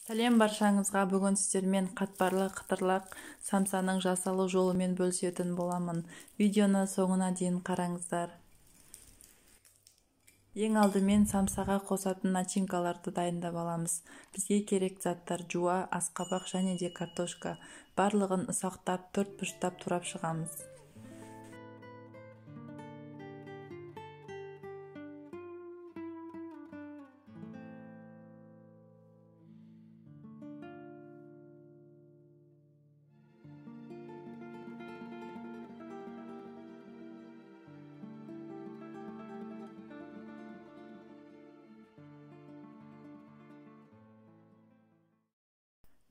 Сәлем баршаңызға. Бүгін сіздермен қатпарлы қытырлақ самсаның жасалу жолымен бөлісетін боламын. Видеоны соңына дейін қараңыздар. Ең алдымен самсаға қосатын начинкаларды дайындап аламыз. Бізге керек заттар жуа, асқабақ және де картошка. Барлығын ұсақтап, төрт бұрыштап турап шығамыз.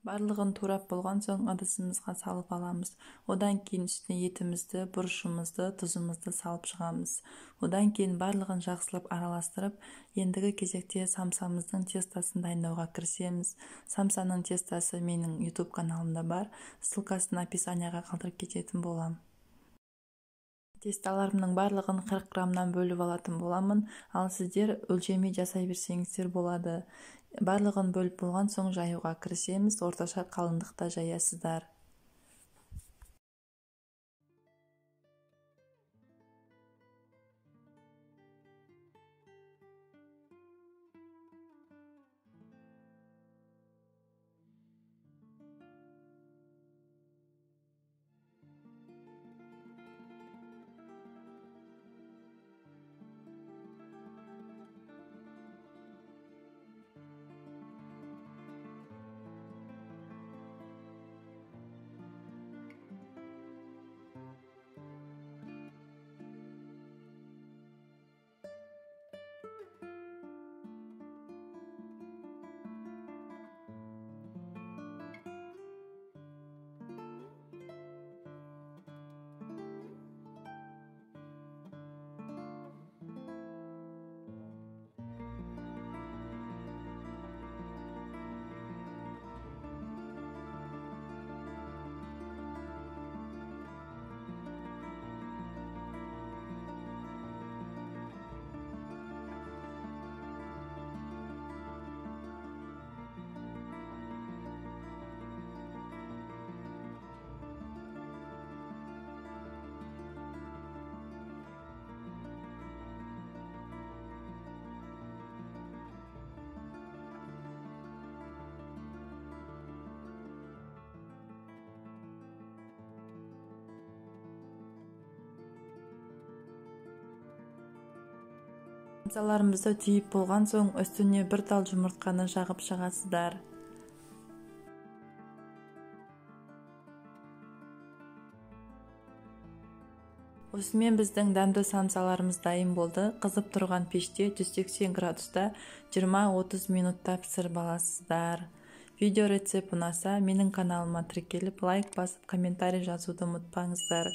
Барлығын турап болған соң ыдысымызға салып аламыз. Одан кейін үстіне етімізді, бұрышымызды, тұзымызды салып шығамыз. Одан кейін барлығын жақсылап араластырып, ендігі кезекте самсамыздың тестасын дайындауға кірісеміз. Самсаның тестасы менің YouTube каналымда бар. Ссылкасын описанияға қалдырып кететін болам. Тесталарымның барлығын 40 граммнан бөліп алатын боламын, ал сіздер өлшемей жасай берсеңіздер болады. Барлығын бөліп болған соң жаюға кірісеміз, орташа қалыңдықта жаясыздар. Самсаларымызды түйіп болған соң үстіне бір тал жұмыртқаны жағып шығасыздар. Осымен біздің дәмді самсаларымыз дайын болды. Қызып тұрған пеште 180 градуста 20-30 минутта пісіріп аласыздар. Видео рецепт ұнаса, менің каналыма тіркеліп, лайк басып, комментарий жазуды ұмытпаңыздар.